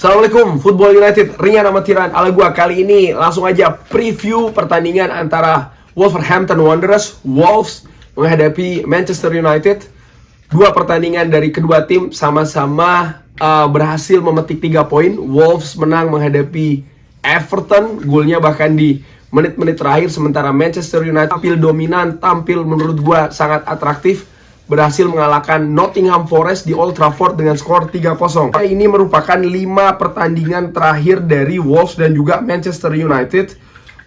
Assalamualaikum, Football United, ringan amatiran ala gua. Kali ini langsung aja preview pertandingan antara Wolverhampton Wanderers, Wolves, menghadapi Manchester United. Dua pertandingan dari kedua tim sama-sama berhasil memetik 3 poin. Wolves menang menghadapi Everton, golnya bahkan di menit-menit terakhir. Sementara Manchester United tampil dominan, tampil menurut gua sangat atraktif, berhasil mengalahkan Nottingham Forest di Old Trafford dengan skor 3-0. Ini merupakan 5 pertandingan terakhir dari Wolves dan juga Manchester United.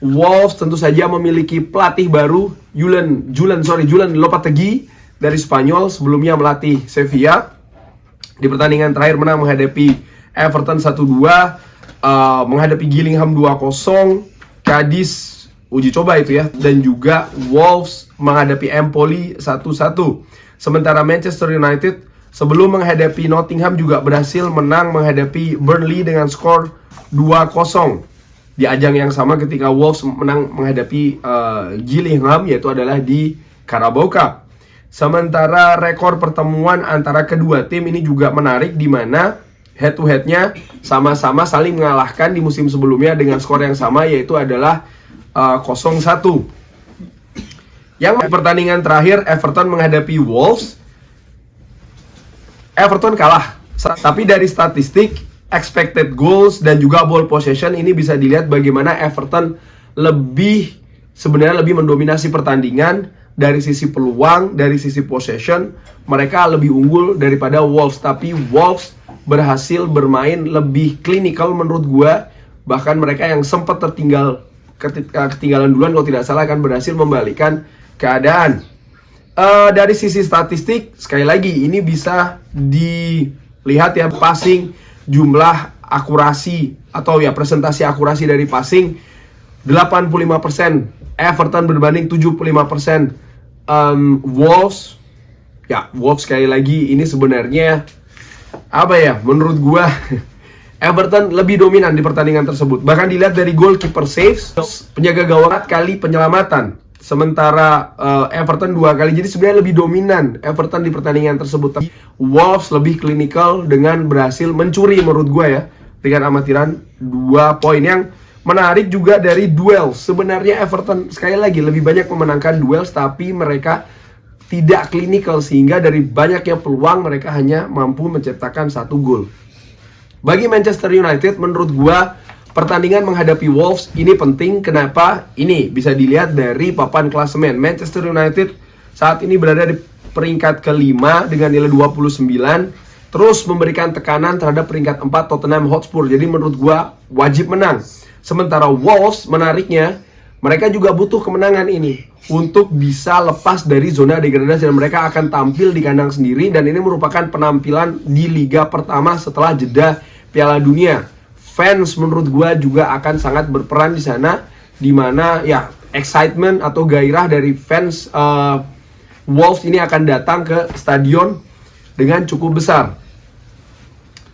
Wolves tentu saja memiliki pelatih baru, Julen Lopetegui dari Spanyol, sebelumnya melatih Sevilla. Di pertandingan terakhir menang menghadapi Everton 1-2, menghadapi Gillingham 2-0, Cadiz uji coba itu ya, dan juga Wolves menghadapi Empoli 1-1. Sementara Manchester United sebelum menghadapi Nottingham juga berhasil menang menghadapi Burnley dengan skor 2-0 di ajang yang sama ketika Wolves menang menghadapi Gillingham, yaitu adalah di Carabao Cup. Sementara rekor pertemuan antara kedua tim ini juga menarik, di mana head to headnya sama-sama saling mengalahkan di musim sebelumnya dengan skor yang sama, yaitu adalah 0-1. Yang pertandingan terakhir Everton menghadapi Wolves, Everton kalah. Tapi dari statistik, expected goals dan juga ball possession ini bisa dilihat bagaimana Everton sebenarnya lebih mendominasi pertandingan. Dari sisi peluang, dari sisi possession, mereka lebih unggul daripada Wolves. Tapi Wolves berhasil bermain lebih klinikal menurut gua. Bahkan mereka yang sempat ketinggalan duluan kalau tidak salah akan berhasil membalikkan keadaan. Dari sisi statistik, sekali lagi ini bisa dilihat ya, passing, jumlah akurasi atau ya presentasi akurasi dari passing 85% Everton berbanding 75% Wolves. Ya, Wolves sekali lagi ini sebenarnya apa ya, menurut gua Everton lebih dominan di pertandingan tersebut. Bahkan dilihat dari goalkeeper saves, penjaga gawang 4 kali penyelamatan, sementara Everton 2 kali. Jadi sebenarnya lebih dominan Everton di pertandingan tersebut. Tapi Wolves lebih klinikal dengan berhasil mencuri menurut gue ya, dengan amatiran 2 poin. Yang menarik juga dari duel, sebenarnya Everton sekali lagi lebih banyak memenangkan duel, tapi mereka tidak klinikal, sehingga dari banyaknya peluang mereka hanya mampu menciptakan 1 gol. Bagi Manchester United, menurut gua pertandingan menghadapi Wolves ini penting. Kenapa? Ini bisa dilihat dari papan klasemen. Manchester United saat ini berada di peringkat ke-5 dengan nilai 29, terus memberikan tekanan terhadap peringkat 4 Tottenham Hotspur. Jadi menurut gua wajib menang. Sementara Wolves, menariknya, mereka juga butuh kemenangan ini untuk bisa lepas dari zona degradasi, dan mereka akan tampil di kandang sendiri. Dan ini merupakan penampilan di liga pertama setelah jeda Piala Dunia. Fans menurut gue juga akan sangat berperan di sana, di mana ya excitement atau gairah dari fans Wolves ini akan datang ke stadion dengan cukup besar.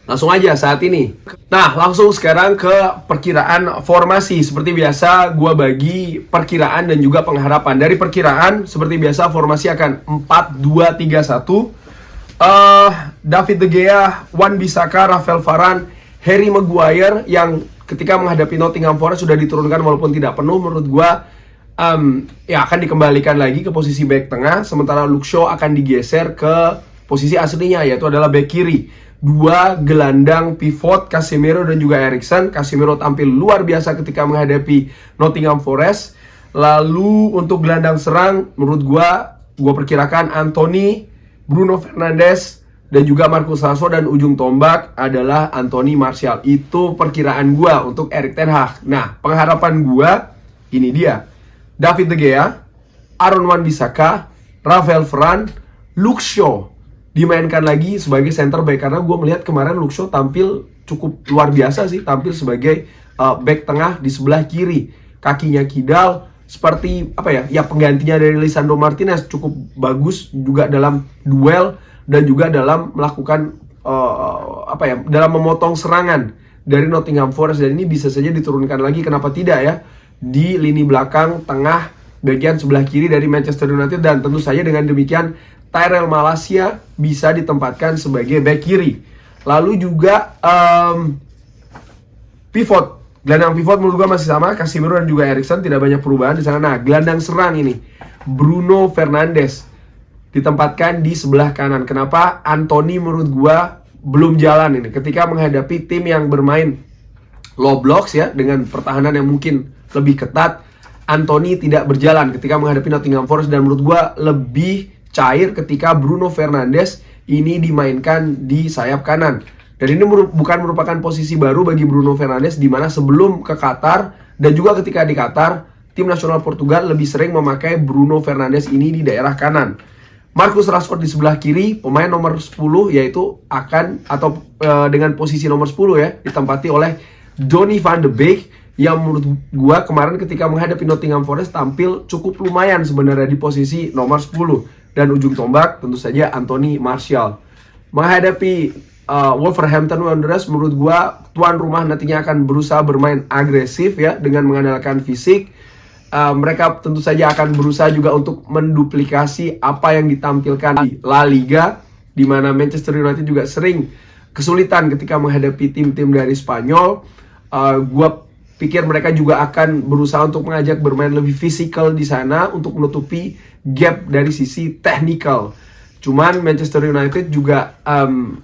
Langsung aja saat ini. Nah, langsung sekarang ke perkiraan formasi. Seperti biasa, gue bagi perkiraan dan juga pengharapan. Dari perkiraan, seperti biasa, formasi akan 4-2-3-1. David De Gea, Wan-Bissaka, Rafael Varane, Harry Maguire yang ketika menghadapi Nottingham Forest sudah diturunkan walaupun tidak penuh. Menurut gue ya akan dikembalikan lagi ke posisi back tengah. Sementara Luke Shaw akan digeser ke posisi aslinya, yaitu adalah back kiri. 2 gelandang pivot, Casemiro dan juga Eriksen. Casemiro tampil luar biasa ketika menghadapi Nottingham Forest. Lalu untuk gelandang serang, menurut gue perkirakan Anthony, Bruno Fernandes, dan juga Marcus Rashford, dan ujung tombak adalah Anthony Martial. Itu perkiraan gue untuk Erik ten Hag. Nah, pengharapan gue ini dia: David De Gea, Aaron Wan-Bissaka, Rafael Varane, Luke Shaw dimainkan lagi sebagai center back, karena gue melihat kemarin Luke Shaw tampil cukup luar biasa sih, tampil sebagai back tengah di sebelah kiri. Kakinya kidal, seperti apa ya, ya penggantinya dari Lisandro Martinez, cukup bagus juga dalam duel dan juga dalam melakukan dalam memotong serangan dari Nottingham Forest. Dan ini bisa saja diturunkan lagi, kenapa tidak ya, di lini belakang tengah bagian sebelah kiri dari Manchester United. Dan tentu saja dengan demikian Tyrell Malacia bisa ditempatkan sebagai back kiri. Lalu juga Pivot, gelandang pivot menurut gue masih sama, Casemiro dan juga Eriksen, tidak banyak perubahan di sana. Nah, gelandang serang ini Bruno Fernandes ditempatkan di sebelah kanan. Kenapa? Anthony menurut gue belum jalan ini ketika menghadapi tim yang bermain low blocks ya, dengan pertahanan yang mungkin lebih ketat. Anthony tidak berjalan ketika menghadapi Nottingham Forest, dan menurut gue lebih cair ketika Bruno Fernandes ini dimainkan di sayap kanan. Dan ini bukan merupakan posisi baru bagi Bruno Fernandes, di mana sebelum ke Qatar dan juga ketika di Qatar, tim nasional Portugal lebih sering memakai Bruno Fernandes ini di daerah kanan. Marcus Rashford di sebelah kiri, pemain nomor 10, yaitu dengan posisi nomor 10 ya, ditempati oleh Donny van de Beek, yang menurut gua kemarin ketika menghadapi Nottingham Forest tampil cukup lumayan sebenarnya di posisi nomor 10. Dan ujung tombak tentu saja Anthony Martial. Menghadapi Wolverhampton Wanderers, menurut gua tuan rumah nantinya akan berusaha bermain agresif ya, dengan mengandalkan fisik. Mereka tentu saja akan berusaha juga untuk menduplikasi apa yang ditampilkan di La Liga, di mana Manchester United juga sering kesulitan ketika menghadapi tim-tim dari Spanyol. Gua pikir mereka juga akan berusaha untuk mengajak bermain lebih fisikal di sana untuk menutupi gap dari sisi technical. Cuman Manchester United juga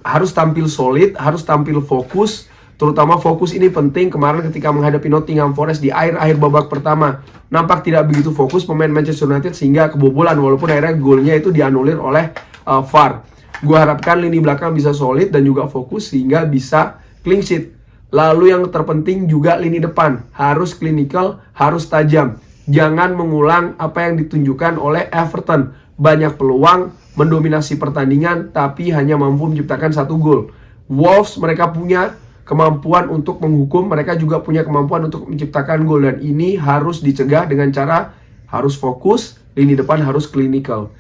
harus tampil solid, harus tampil fokus. Terutama fokus ini penting kemarin ketika menghadapi Nottingham Forest di akhir babak pertama. Nampak tidak begitu fokus pemain Manchester United sehingga kebobolan, walaupun akhirnya golnya itu dianulir oleh VAR. Gue harapkan lini belakang bisa solid dan juga fokus sehingga bisa clean sheet. Lalu yang terpenting juga lini depan harus clinical, harus tajam. Jangan mengulang apa yang ditunjukkan oleh Everton. Banyak peluang, mendominasi pertandingan, tapi hanya mampu menciptakan 1 gol. Wolves mereka punya kemampuan untuk menghukum, mereka juga punya kemampuan untuk menciptakan gol, dan ini harus dicegah dengan cara harus fokus, lini depan harus clinical.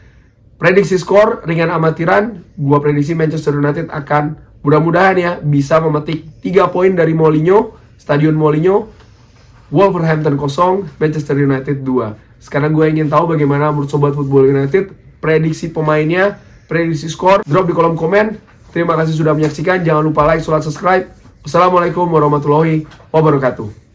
Prediksi skor ringan amatiran, gua prediksi Manchester United akan mudah-mudahan ya bisa memetik 3 poin dari Molineux, Stadion Molineux. Wolverhampton 0, Manchester United 2. Sekarang gue ingin tahu bagaimana menurut Sobat Football United, prediksi pemainnya, prediksi skor, drop di kolom komen. Terima kasih sudah menyaksikan, jangan lupa like, subscribe. Wassalamualaikum warahmatullahi wabarakatuh.